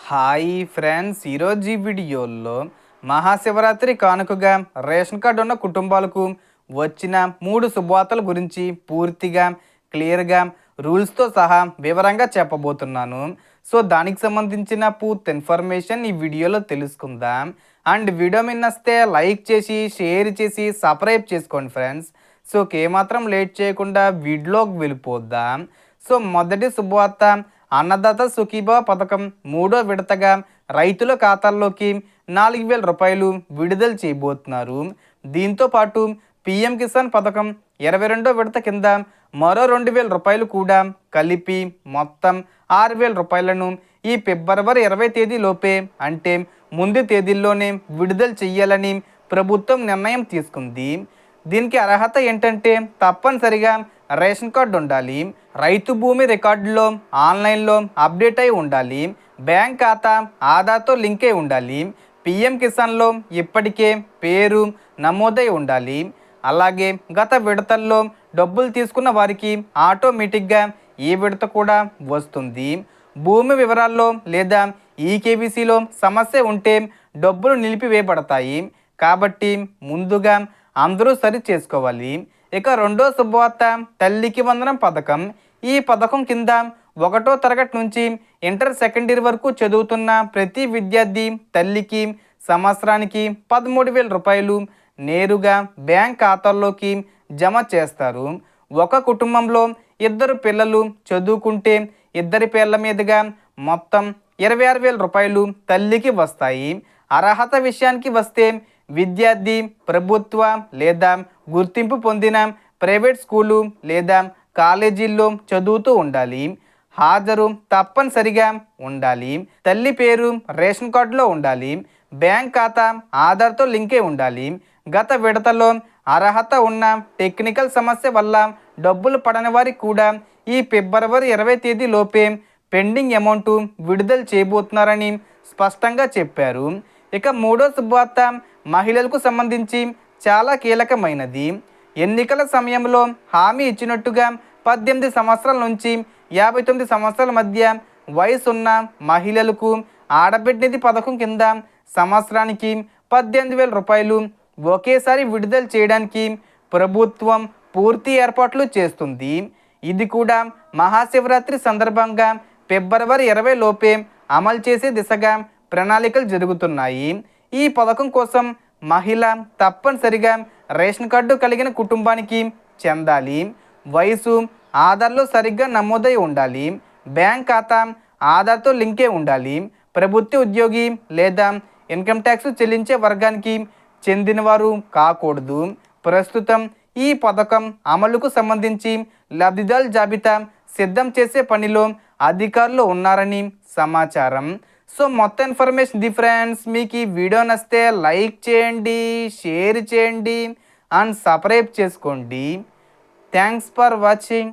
Hi friends, ఈరోజు ఈ వీడియోలో మహాశివరాత్రి కానుకగా రేషన్ కార్డు ఉన్న కుటుంబాలకు వచ్చిన 3 శుభవార్తల గురించి పూర్తిగా క్లియర్గా రూల్స్తో సహా వివరంగా చెప్పబోతున్నాను. సో దానికి సంబంధించిన పూర్తి ఇన్ఫర్మేషన్ ఈ వీడియోలో తెలుసుకుందాం. అండ్ వీడియో మీద నచ్చితే లైక్ చేసి షేర్ చేసి సబ్స్క్రైబ్ చేసుకోండి ఫ్రెండ్స్. సో ఏమాత్రం లేట్ చేయకుండా వీడియోకి వెళ్ళిపోద్దాం. సో మొదటి శుభవార్త, అన్నదాత సుఖీభవ పథకం 3వ విడతగా రైతుల ఖాతాల్లోకి 4,000 రూపాయలు విడుదల చేయబోతున్నారు. దీంతో పాటు పీఎం కిసాన్ పథకం 22వ విడత కింద మరో 2,000 రూపాయలు కూడా కలిపి మొత్తం 6,000 రూపాయలను ఈ ఫిబ్రవరి 20 తేదీలోపే, అంటే ముందు తేదీల్లోనే విడుదల చేయాలని ప్రభుత్వం నిర్ణయం తీసుకుంది. దీనికి అర్హత ఏంటంటే తప్పనిసరిగా రేషన్ కార్డు ఉండాలి, రైతు భూమి రికార్డులో ఆన్లైన్లో అప్డేట్ అయి ఉండాలి, బ్యాంక్ ఖాతా ఆధార్తో లింక్ అయి ఉండాలి, పిఎం కిసాన్లో ఇప్పటికే పేరు నమోదై ఉండాలి, అలాగే గత విడతల్లో డబ్బులు తీసుకున్న వారికి ఆటోమేటిక్గా ఈ విడత కూడా వస్తుంది. భూమి వివరాల్లో లేదా ఈకేవీసీలో సమస్య ఉంటే డబ్బులు నిలిపివేయబడతాయి. కాబట్టి ముందుగా అందరూ సరి చేసుకోవాలి. ఇక రెండో శుభవార్త, తల్లికి వందనం పథకం. ఈ పథకం కింద 1వ తరగతి నుంచి ఇంటర్ సెకండ్ ఇయర్ వరకు చదువుతున్న ప్రతి విద్యార్థి తల్లికి సంవత్సరానికి 13,000 రూపాయలు నేరుగా బ్యాంక్ ఖాతాల్లోకి జమ చేస్తారు. ఒక కుటుంబంలో 2 పిల్లలు చదువుకుంటే ఇద్దరి పేర్ల మీదుగా మొత్తం 26,000 రూపాయలు తల్లికి వస్తాయి. అర్హత విషయానికి వస్తే విద్యార్థి ప్రభుత్వ లేదా గుర్తింపు పొందిన ప్రైవేట్ స్కూలు లేదా కాలేజీల్లో చదువుతూ ఉండాలి. హాజరు తప్పనిసరిగా ఉండాలి. తల్లి పేరు రేషన్ కార్డులో ఉండాలి. బ్యాంక్ ఖాతా ఆధార్తో లింకే ఉండాలి. గత విడతలో అర్హత ఉన్న టెక్నికల్ సమస్య వల్ల డబ్బులు పడని వారికి కూడా ఈ ఫిబ్రవరి 20 తేదీలోపే పెండింగ్ అమౌంట్ విడుదల చేయబోతున్నారని స్పష్టంగా చెప్పారు. ఇక మూడో శుభవార్త, మహిళలకు సంబంధించి చాలా కీలకమైనది. ఎన్నికల సమయంలో హామీ ఇచ్చినట్టుగా 18 సంవత్సరాల నుంచి 59 సంవత్సరాల మధ్య వయసున్న మహిళలకు ఆడబిడ్డ పథకం కింద సంవత్సరానికి 18,000 రూపాయలు ఒకేసారి విడుదల చేయడానికి ప్రభుత్వం పూర్తి ఏర్పాట్లు చేస్తుంది. ఇది కూడా మహాశివరాత్రి సందర్భంగా ఫిబ్రవరి 20 లోపే అమలు చేసే దిశగా ప్రణాళికలు జరుగుతున్నాయి. ఈ పథకం కోసం మహిళ తప్పనిసరిగా రేషన్ కార్డు కలిగిన కుటుంబానికి చెందాలి. వయసు ఆధార్లో సరిగ్గా నమోదై ఉండాలి. బ్యాంక్ ఖాతా ఆధార్తో లింకే ఉండాలి. ప్రభుత్వ ఉద్యోగి లేదా ఇన్కమ్ ట్యాక్స్ చెల్లించే వర్గానికి చెందినవారు కాకూడదు. ప్రస్తుతం ఈ పథకం అమలుకు సంబంధించి లబ్ధిదారుల జాబితా సిద్ధం చేసే పనిలో అధికారులు ఉన్నారని సమాచారం. సో మొత్తం ఇన్ఫర్మేషన్ ది ఫ్రెండ్స్. మీకు ఈ వీడియో నచ్చితే లైక్ చేయండి, షేర్ చేయండి అండ్ సబ్స్క్రైబ్ చేసుకోండి. Thanks for watching.